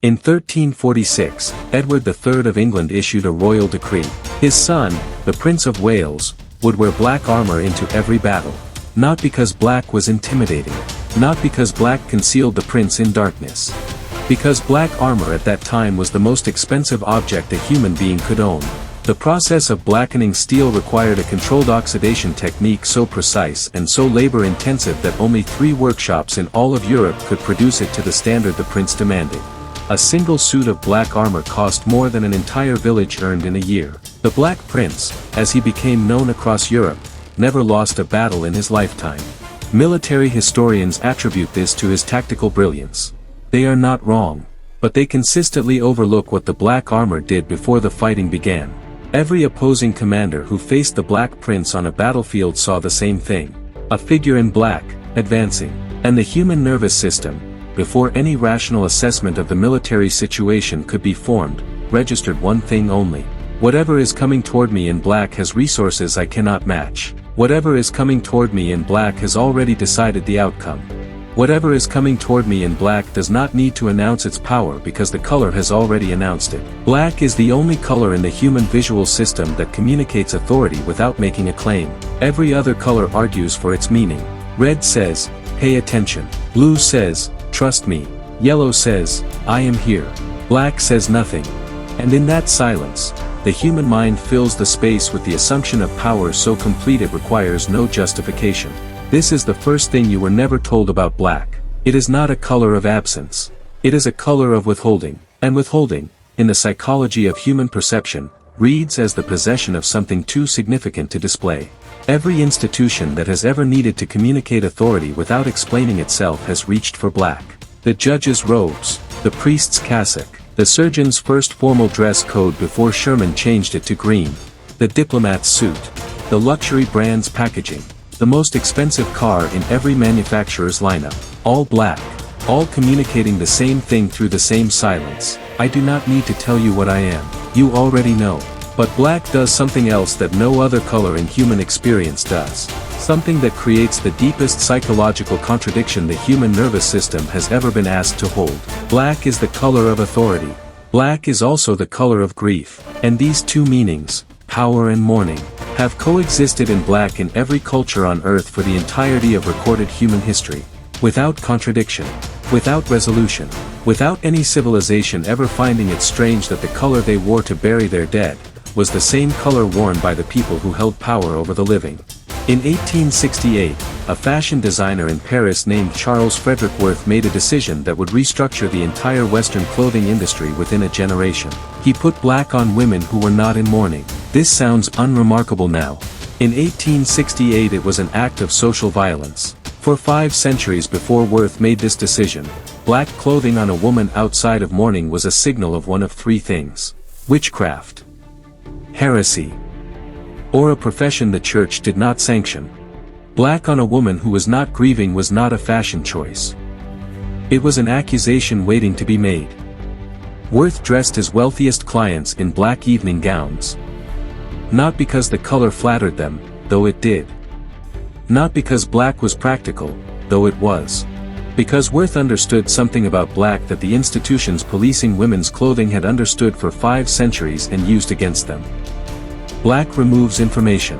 In 1346, Edward III of England issued a royal decree. His son, the Prince of Wales, would wear black armor into every battle. Not because black was intimidating. Not because black concealed the prince in darkness. Because black armor at that time was the most expensive object a human being could own. The process of blackening steel required a controlled oxidation technique so precise and so labor-intensive that only 3 workshops in all of Europe could produce it to the standard the prince demanded. A single suit of black armor cost more than an entire village earned in a year. The Black Prince, as he became known across Europe, never lost a battle in his lifetime. Military historians attribute this to his tactical brilliance. They are not wrong, but they consistently overlook what the black armor did before the fighting began. Every opposing commander who faced the Black Prince on a battlefield saw the same thing. A figure in black, advancing. And the human nervous system, before any rational assessment of the military situation could be formed, registered one thing only. Whatever is coming toward me in black has resources I cannot match. Whatever is coming toward me in black has already decided the outcome. Whatever is coming toward me in black does not need to announce its power because the color has already announced it. Black is the only color in the human visual system that communicates authority without making a claim. Every other color argues for its meaning. Red says, pay attention. Blue says, trust me. Yellow says, I am here. Black says nothing. And in that silence, the human mind fills the space with the assumption of power so complete it requires no justification. This is the first thing you were never told about black. It is not a color of absence. It is a color of withholding. And withholding, in the psychology of human perception, reads as the possession of something too significant to display. Every institution that has ever needed to communicate authority without explaining itself has reached for black. The judge's robes, the priest's cassock, the surgeon's first formal dress code before Sherman changed it to green, the diplomat's suit, the luxury brand's packaging, the most expensive car in every manufacturer's lineup, all black, all communicating the same thing through the same silence. I do not need to tell you what I am. You already know. But black does something else that no other color in human experience does. Something that creates the deepest psychological contradiction the human nervous system has ever been asked to hold. Black is the color of authority. Black is also the color of grief. And these two meanings, power and mourning, have coexisted in black in every culture on earth for the entirety of recorded human history. Without contradiction. Without resolution. Without any civilization ever finding it strange that the color they wore to bury their dead was the same color worn by the people who held power over the living. In 1868, a fashion designer in Paris named Charles Frederick Worth made a decision that would restructure the entire Western clothing industry within a generation. He put black on women who were not in mourning. This sounds unremarkable now. In 1868 it was an act of social violence. For 5 centuries before Worth made this decision, black clothing on a woman outside of mourning was a signal of one of 3 things: witchcraft, heresy, or a profession the church did not sanction. Black on a woman who was not grieving was not a fashion choice. It was an accusation waiting to be made. Worth dressed his wealthiest clients in black evening gowns. Not because the color flattered them, though it did. Not because black was practical, though it was. Because Worth understood something about black that the institutions policing women's clothing had understood for 5 centuries and used against them. Black removes information.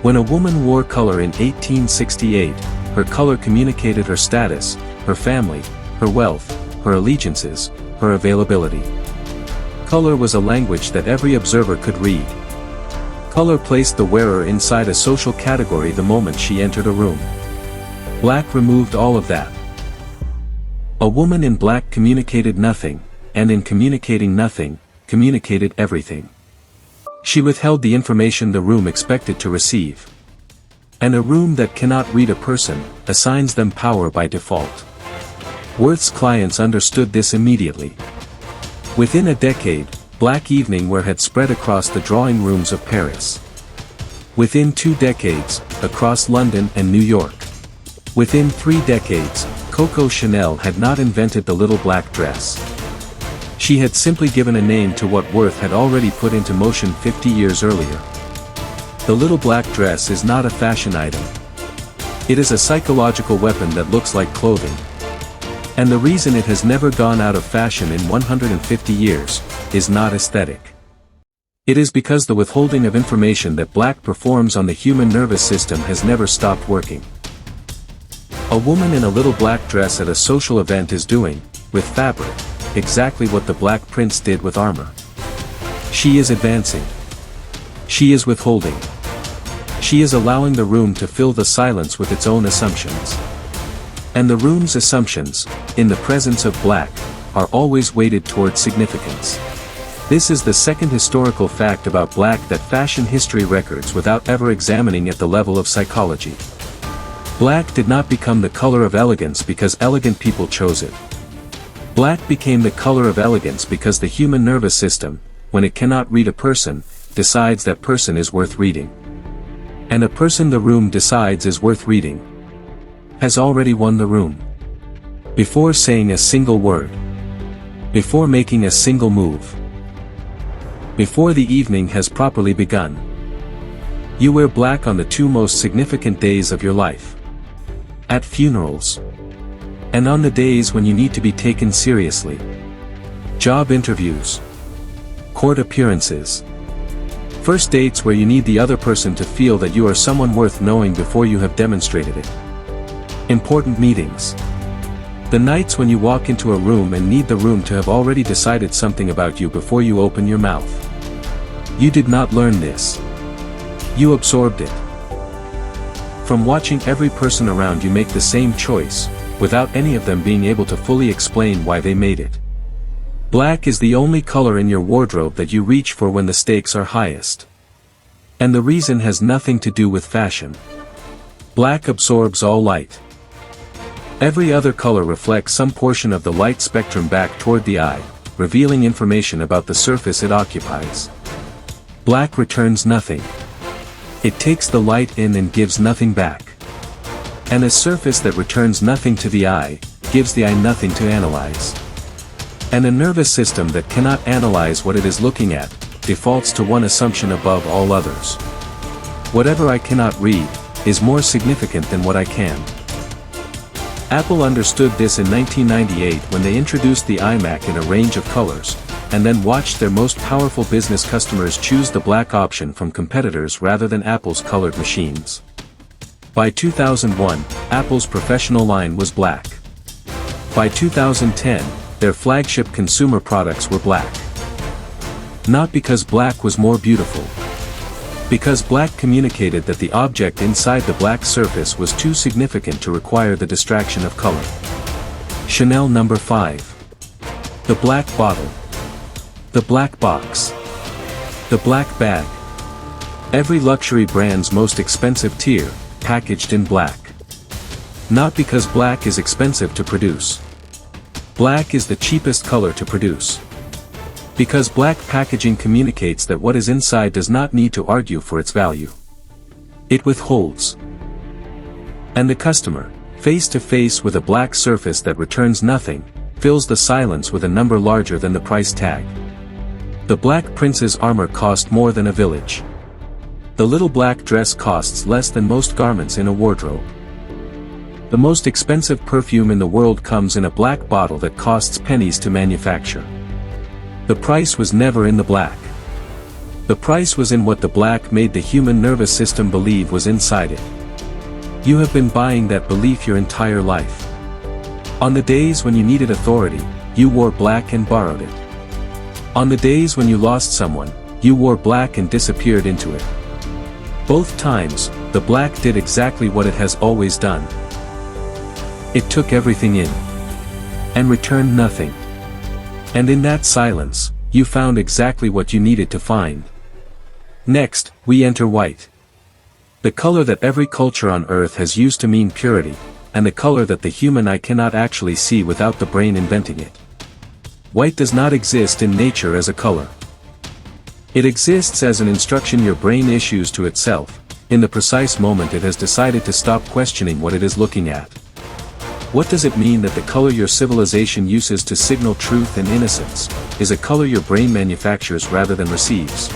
When a woman wore color in 1868, her color communicated her status, her family, her wealth, her allegiances, her availability. Color was a language that every observer could read. Color placed the wearer inside a social category the moment she entered a room. Black removed all of that. A woman in black communicated nothing, and in communicating nothing, communicated everything. She withheld the information the room expected to receive. And a room that cannot read a person, assigns them power by default. Worth's clients understood this immediately. Within a decade, black evening wear had spread across the drawing rooms of Paris. Within 2 decades, across London and New York. Within 3 decades, Coco Chanel had not invented the little black dress. She had simply given a name to what Worth had already put into motion 50 years earlier. The little black dress is not a fashion item. It is a psychological weapon that looks like clothing. And the reason it has never gone out of fashion in 150 years, is not aesthetic. It is because the withholding of information that black performs on the human nervous system has never stopped working. A woman in a little black dress at a social event is doing, with fabric, exactly what the Black Prince did with armor. She is advancing. She is withholding. She is allowing the room to fill the silence with its own assumptions. And the room's assumptions, in the presence of black, are always weighted towards significance. This is the second historical fact about black that fashion history records without ever examining at the level of psychology. Black did not become the color of elegance because elegant people chose it. Black became the color of elegance because the human nervous system, when it cannot read a person, decides that person is worth reading. And a person the room decides is worth reading has already won the room. Before saying a single word. Before making a single move. Before the evening has properly begun. You wear black on the two most significant days of your life. At funerals. And on the days when you need to be taken seriously. Job interviews. Court appearances. First dates where you need the other person to feel that you are someone worth knowing before you have demonstrated it. Important meetings. The nights when you walk into a room and need the room to have already decided something about you before you open your mouth. You did not learn this. You absorbed it. From watching every person around you make the same choice, without any of them being able to fully explain why they made it. Black is the only color in your wardrobe that you reach for when the stakes are highest. And the reason has nothing to do with fashion. Black absorbs all light. Every other color reflects some portion of the light spectrum back toward the eye, revealing information about the surface it occupies. Black returns nothing. It takes the light in and gives nothing back. And a surface that returns nothing to the eye, gives the eye nothing to analyze. And a nervous system that cannot analyze what it is looking at, defaults to one assumption above all others. Whatever I cannot read, is more significant than what I can. Apple understood this in 1998 when they introduced the iMac in a range of colors, and then watched their most powerful business customers choose the black option from competitors rather than Apple's colored machines. By 2001, Apple's professional line was black. By 2010, their flagship consumer products were black. Not because black was more beautiful. Because black communicated that the object inside the black surface was too significant to require the distraction of color. Chanel No. 5. The black bottle. The black box. The black bag. Every luxury brand's most expensive tier, packaged in black. Not because black is expensive to produce. Black is the cheapest color to produce. Because black packaging communicates that what is inside does not need to argue for its value. It withholds. And the customer, face to face with a black surface that returns nothing, fills the silence with a number larger than the price tag. The Black Prince's armor cost more than a village. The little black dress costs less than most garments in a wardrobe. The most expensive perfume in the world comes in a black bottle that costs pennies to manufacture. The price was never in the black. The price was in what the black made the human nervous system believe was inside it. You have been buying that belief your entire life. On the days when you needed authority, you wore black and borrowed it. On the days when you lost someone, you wore black and disappeared into it. Both times, the black did exactly what it has always done. It took everything in. And returned nothing. And in that silence, you found exactly what you needed to find. Next, we enter white. The color that every culture on earth has used to mean purity, and the color that the human eye cannot actually see without the brain inventing it. White does not exist in nature as a color. It exists as an instruction your brain issues to itself, in the precise moment it has decided to stop questioning what it is looking at. What does it mean that the color your civilization uses to signal truth and innocence, is a color your brain manufactures rather than receives?